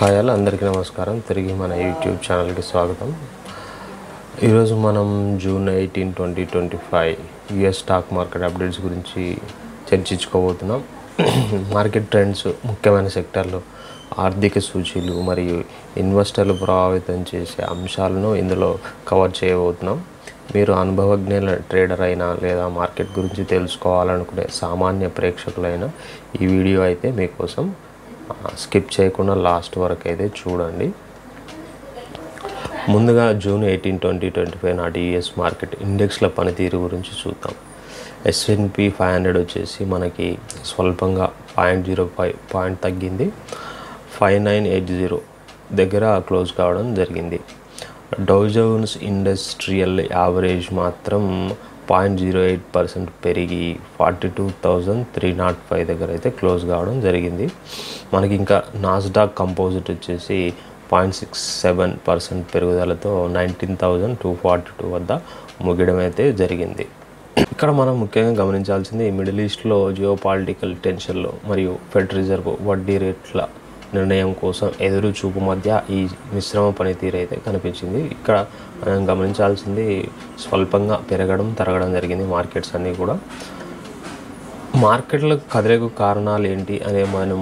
Hi all, అందరికీ నమస్కారం. తిరిగి మన యూట్యూబ్ ఛానల్కి స్వాగతం. ఈరోజు మనం June 18, 2025 US stock market updates గురించి చర్చించుకోబోతున్నాం. మార్కెట్ ట్రెండ్స్, ముఖ్యమైన సెక్టార్లు, ఆర్థిక సూచీలు మరియు ఇన్వెస్టర్లు ప్రభావితం చేసే అంశాలను ఇందులో కవర్ చేయబోతున్నాం. మీరు అనుభవజ్ఞ ట్రేడర్ అయినా లేదా మార్కెట్ గురించి తెలుసుకోవాలనుకునే సామాన్య ప్రేక్షకులైన ఈ వీడియో అయితే మీకోసం. స్కిప్ చేయకుండా లాస్ట్ వరకు అయితే చూడండి. ముందుగా జూన్ 18, 2025 నాటి యుఎస్ మార్కెట్ ఇండెక్స్ల పనితీరు గురించి చూద్దాం. S&P 500 వచ్చేసి మనకి స్వల్పంగా 0.05 పాయింట్ తగ్గింది. 5980 దగ్గర క్లోజ్ కావడం జరిగింది. డౌ జోన్స్ ఇండస్ట్రియల్ యావరేజ్ మాత్రం 0.08% పెరిగి 42,305 దగ్గర అయితే క్లోజ్ కావడం జరిగింది. మనకి ఇంకా నాస్డాక్ కంపోజిట్ వచ్చేసి 0.67% పెరుగుదలతో 19,242 వద్ద ముగియడం అయితే జరిగింది. ఇక్కడ మనం ముఖ్యంగా గమనించాల్సింది మిడిల్ ఈస్ట్లో జియోపాలిటికల్ టెన్షన్లు మరియు ఫెడ్ రిజర్వ్ వడ్డీ రేట్ల నిర్ణయం కోసం ఎదురు చూపు మధ్య ఈ మిశ్రమ పనితీరు అయితే కనిపించింది. ఇక్కడ మనం గమనించాల్సింది స్వల్పంగా పెరగడం, తరగడం జరిగింది మార్కెట్స్ అన్నీ కూడా. మార్కెట్ల కదలికకు కారణాలు ఏంటి అనే మనం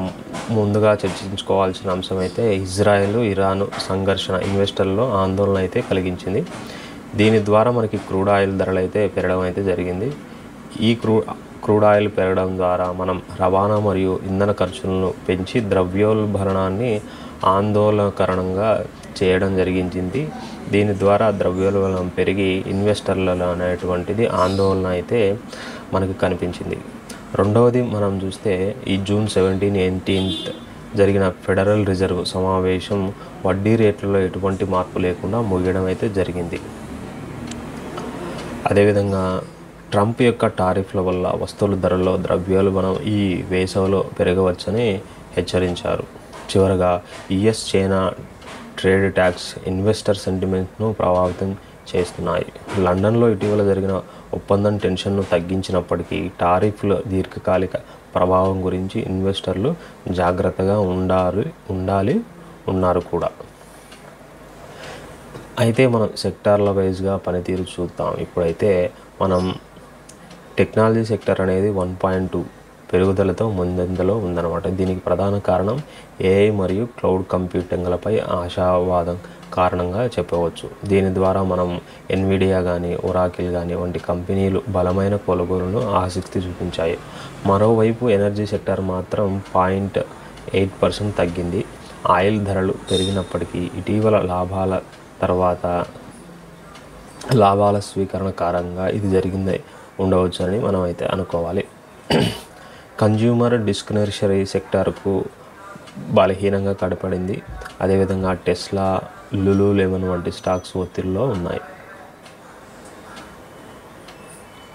ముందుగా చర్చించుకోవాల్సిన అంశం అయితే ఇజ్రాయెల్, ఇరాన్ సంఘర్షణ ఇన్వెస్టర్లలో ఆందోళన అయితే కలిగించింది. దీని ద్వారా మనకి క్రూడ్ ఆయిల్ ధరలు అయితే పెరగడం అయితే జరిగింది. ఈ క్రూడ్ ఆయిల్ పెరగడం ద్వారా మనం రవాణా మరియు ఇంధన ఖర్చులను పెంచి ద్రవ్యోల్బణాన్ని ఆందోళనకరంగా చేయడం జరిగింది. దీని ద్వారా ద్రవ్యోల్బణం పెరిగి ఇన్వెస్టర్లలో అనేటువంటిది ఆందోళన అయితే మనకి కనిపించింది. రెండవది మనం చూస్తే ఈ జూన్ 17, 18 జరిగిన ఫెడరల్ రిజర్వ్ సమావేశం వడ్డీ రేట్లలో ఎటువంటి మార్పు లేకుండా ముగియడం అయితే జరిగింది. అదేవిధంగా ట్రంప్ యొక్క టారిఫ్ల వల్ల వస్తువుల ధరల్లో ద్రవ్యోల్బణం ఈ వేసవిలో పెరగవచ్చని హెచ్చరించారు. చివరగా US China trade tax investor సెంటిమెంట్ను ప్రభావితం చేస్తున్నాయి. లండన్లో ఇటీవల జరిగిన ఒప్పందం టెన్షన్ను తగ్గించినప్పటికీ టారిఫ్ల దీర్ఘకాలిక ప్రభావం గురించి ఇన్వెస్టర్లు జాగ్రత్తగా ఉన్నారు కూడా. అయితే మనం సెక్టార్ల వైజ్గా పనితీరు చూద్దాం. ఇప్పుడైతే మనం టెక్నాలజీ సెక్టర్ అనేది 1.2 పెరుగుదలతో ముందంజలో ఉందన్నమాట. దీనికి ప్రధాన కారణం AI మరియు క్లౌడ్ కంప్యూటింగ్లపై ఆశావాదం కారణంగా చెప్పవచ్చు. దీని ద్వారా మనం ఎన్విడియా కానీ, ఒరాకిల్ కానీ వంటి కంపెనీలు బలమైన కొనుగోలును ఆసక్తి చూపించాయి. మరోవైపు ఎనర్జీ సెక్టర్ మాత్రం 0.8% తగ్గింది. ఆయిల్ ధరలు పెరిగినప్పటికీ ఇటీవల లాభాల స్వీకరణ కారణంగా ఇది జరిగింది ఉండవచ్చు అని మనం అయితే అనుకోవాలి. కన్జ్యూమర్ డిస్క్రిషనరీ సెక్టార్కు బలహీనంగా కనపడింది. అదేవిధంగా టెస్లా, లులులెమన్ వంటి స్టాక్స్ ఒత్తిడిలో ఉన్నాయి.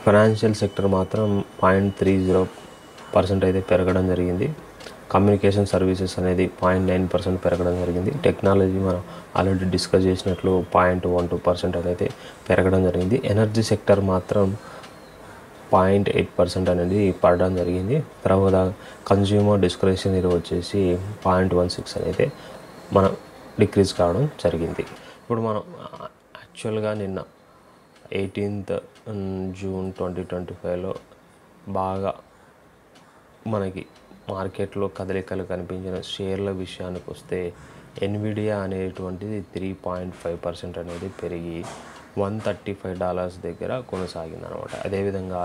ఫైనాన్షియల్ సెక్టర్ మాత్రం 0.30% అయితే పెరగడం జరిగింది. కమ్యూనికేషన్ సర్వీసెస్ అనేది 0.9% పెరగడం జరిగింది. టెక్నాలజీ మనం ఆల్రెడీ డిస్కస్ చేసినట్లు 0.12% అనేది పెరగడం జరిగింది. ఎనర్జీ సెక్టర్ మాత్రం 0.8% అనేది పడడం జరిగింది. తర్వాత కన్జ్యూమర్ డిస్క్రిషనరీ వచ్చేసి 0.16 అనేది మనం డిక్రీజ్ కావడం జరిగింది. ఇప్పుడు మనం యాక్చువల్గా నిన్న 18th జూన్ 2025లో బాగా మనకి మార్కెట్లో కదలికలు కనిపించిన షేర్ల విషయానికి వస్తే ఎన్విడియా అనేటువంటిది 3.5% అనేది పెరిగి $135 దగ్గర కొనసాగిందనమాట. అదేవిధంగా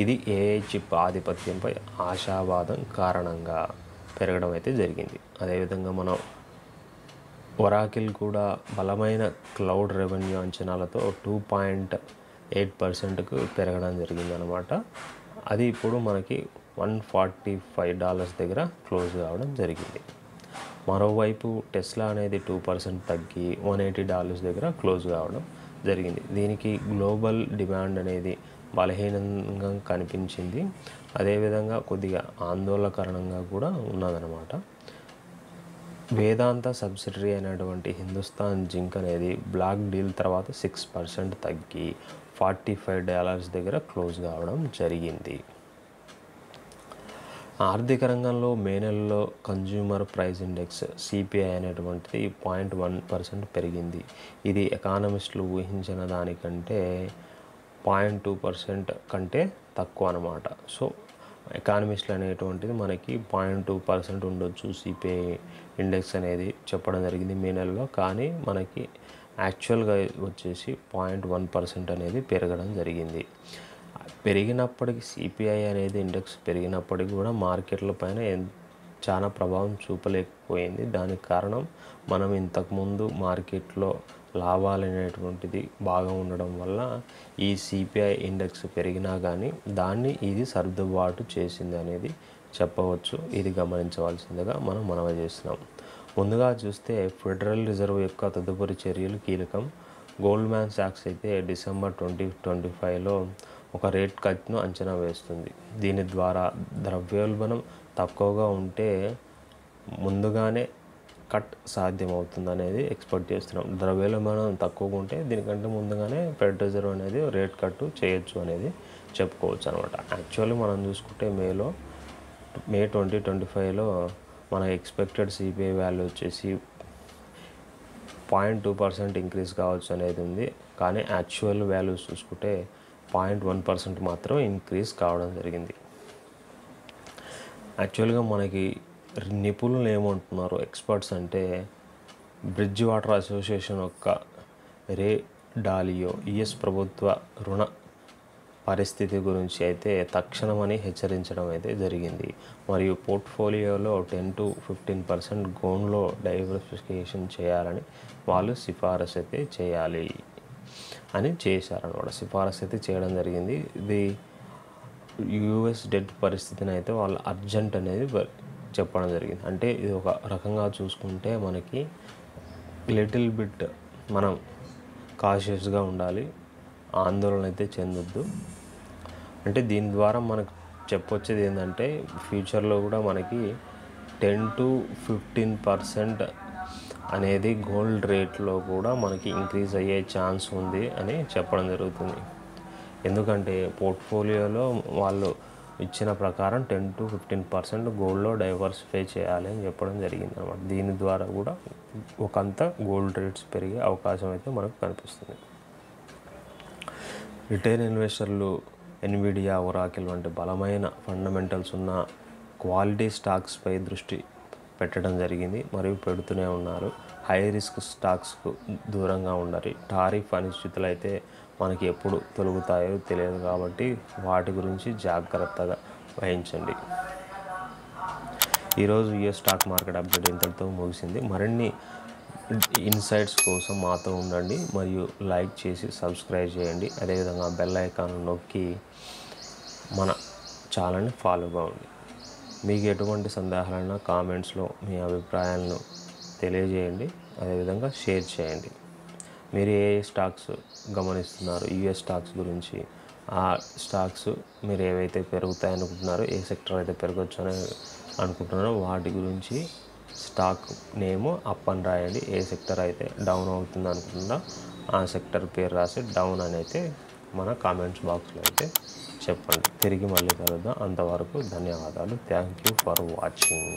ఇది AI చిప్ ఆధిపత్యంపై ఆశావాదం కారణంగా పెరగడం అయితే జరిగింది. అదేవిధంగా మనం ఒరాకిల్ కూడా బలమైన క్లౌడ్ రెవెన్యూ అంచనాలతో 2.8%కు పెరగడం జరిగిందనమాట. అది ఇప్పుడు మనకి $145 దగ్గర క్లోజ్ కావడం జరిగింది. మరోవైపు టెస్లా అనేది 2% తగ్గి $180 దగ్గర క్లోజ్ కావడం జరిగింది. దీనికి గ్లోబల్ డిమాండ్ అనేది బలహీనంగా కనిపించింది. అదేవిధంగా కొద్దిగా ఆందోళనకరంగా కూడా ఉన్నదన్నమాట. వేదాంత సబ్సిడరీ అయినటువంటి హిందుస్థాన్ జింక్ అనేది బ్లాక్ డీల్ తర్వాత 6% తగ్గి $45 దగ్గర క్లోజ్ కావడం జరిగింది. ఆర్థిక రంగంలో మే నెలలో కన్జ్యూమర్ ప్రైస్ ఇండెక్స్ సిపిఐ అనేటువంటిది 0.1% పెరిగింది. ఇది ఎకానమిస్టులు ఊహించిన దానికంటే 0.2% కంటే తక్కువ అన్నమాట. సో ఎకానమిస్టులు అనేటువంటిది మనకి 0.2% ఉండొచ్చు సిపిఐ ఇండెక్స్ అనేది చెప్పడం జరిగింది మే నెలలో. కానీ మనకి యాక్చువల్గా వచ్చేసి 0.1% అనేది పెరగడం జరిగింది. పెరిగినప్పటికీ సిపిఐ అనేది ఇండెక్స్ పెరిగినప్పటికీ కూడా మార్కెట్ల పైన చాలా ప్రభావం చూపలేకపోయింది. దానికి కారణం మనం ఇంతకుముందు మార్కెట్లో లాభాలు అనేటువంటిది బాగా ఉండడం వల్ల ఈ సిపిఐ ఇండెక్స్ పెరిగినా కానీ దాన్ని ఇది సర్దుబాటు చేసింది అనేది చెప్పవచ్చు. ఇది గమనించవలసిందిగా మనం మనవి చేస్తున్నాం. ముందుగా చూస్తే ఫెడరల్ రిజర్వ్ యొక్క తదుపరి చర్యలు కీలకం. గోల్డ్మ్యాన్ సాక్స్ అయితే డిసెంబర్ 2025లో ఒక రేట్ కట్ను అంచనా వేస్తుంది. దీని ద్వారా ద్రవ్యోల్బణం తక్కువగా ఉంటే ముందుగానే కట్ సాధ్యమవుతుంది అనేది ఎక్స్పెక్ట్ చేస్తున్నాం. ద్రవ్యోల్బణం తక్కువగా ఉంటే దీనికంటే ముందుగానే ఫెడ్ రిజర్వ్ అనేది రేట్ కట్టు చేయొచ్చు అనేది చెప్పుకోవచ్చు అనమాట. యాక్చువల్లీ మనం చూసుకుంటే మే 2025లో మన ఎక్స్పెక్టెడ్ సిపిఐ వాల్యూ వచ్చేసి 0.2% ఇంక్రీజ్ కావచ్చు అనేది ఉంది. కానీ యాక్చువల్ వాల్యూస్ చూసుకుంటే 0.1% మాత్రమే ఇంక్రీజ్ కావడం జరిగింది. యాక్చువల్గా మనకి నిపుణులు ఏమంటున్నారు, ఎక్స్పర్ట్స్ అంటే బ్రిడ్జ్ వాటర్ అసోసియేషన్ యొక్క రే డాలియో యుఎస్ ప్రభుత్వ రుణ పరిస్థితి గురించి అయితే తక్షణమని హెచ్చరించడం అయితే జరిగింది. మరియు పోర్ట్ఫోలియోలో 10 to 15% గోల్డ్లో డైవర్సిఫికేషన్ చేయాలని వాళ్ళు సిఫారసు అయితే చేయాలి అని చేశారనమాట. సిఫారసు అయితే చేయడం జరిగింది. ఇది యుఎస్ డెట్ పరిస్థితిని అయితే వాళ్ళు అర్జెంట్ అనేది చెప్పడం జరిగింది. అంటే ఇది ఒక రకంగా చూసుకుంటే మనకి లిటిల్ బిట్ మనం కాషియస్గా ఉండాలి, ఆందోళన అయితే చెందొద్దు. అంటే దీని ద్వారా మనకు చెప్పొచ్చేది ఏంటంటే ఫ్యూచర్లో కూడా మనకి 10 to 15% అనేది గోల్డ్ రేట్లో కూడా మనకి ఇంక్రీజ్ అయ్యే ఛాన్స్ ఉంది అని చెప్పడం జరుగుతుంది. ఎందుకంటే పోర్ట్ఫోలియోలో వాళ్ళు ఇచ్చిన ప్రకారం 10 to 15% గోల్డ్లో డైవర్సిఫై చేయాలి అని చెప్పడం జరిగింది అన్నమాట. దీని ద్వారా కూడా ఒకంత గోల్డ్ రేట్స్ పెరిగే అవకాశం అయితే మనకు కనిపిస్తుంది. రిటైల్ ఇన్వెస్టర్లు ఎన్విడియా, ఒరాకిల్ వంటి బలమైన ఫండమెంటల్స్ ఉన్న క్వాలిటీ స్టాక్స్పై దృష్టి పెట్టడం జరిగింది మరియు పెడుతూనే ఉన్నారు. హై రిస్క్ స్టాక్స్కు దూరంగా ఉండాలి. టారిఫ్ అనిశ్చితులు అయితే మనకి ఎప్పుడు తొలగుతాయో తెలియదు కాబట్టి వాటి గురించి జాగ్రత్తగా వహించండి. ఈరోజు యుఎస్ స్టాక్ మార్కెట్ అప్డేట్ ఇంతటితో ముగిసింది. మరిన్ని ఇన్సైట్స్ కోసం మాతో ఉండండి మరియు లైక్ చేసి సబ్స్క్రైబ్ చేయండి. అదేవిధంగా బెల్ ఐకాన్ నొక్కి మన ఛానల్ని ఫాలోగా ఉండి మీకు ఎటువంటి సందేహాలైనా కామెంట్స్లో మీ అభిప్రాయాలను తెలియజేయండి. అదేవిధంగా షేర్ చేయండి. మీరు ఏ స్టాక్స్ గమనిస్తున్నారు యుఎస్ స్టాక్స్ గురించి, ఆ స్టాక్స్ మీరు ఏవైతే పెరుగుతాయనుకుంటున్నారో, ఏ సెక్టర్ అయితే పెరగచ్చు అని అనుకుంటున్నారో వాటి గురించి స్టాక్ నేము అప్ అని రాయండి. ఏ సెక్టర్ అయితే డౌన్ అవుతుంది అనుకుంటున్నా ఆ సెక్టర్ పేరు రాసి డౌన్ అని అయితే మన కామెంట్స్ బాక్స్లో అయితే చెప్పండి. తిరిగి మళ్ళీ కలుద్దాం. అంతవరకు ధన్యవాదాలు. Thank you for watching.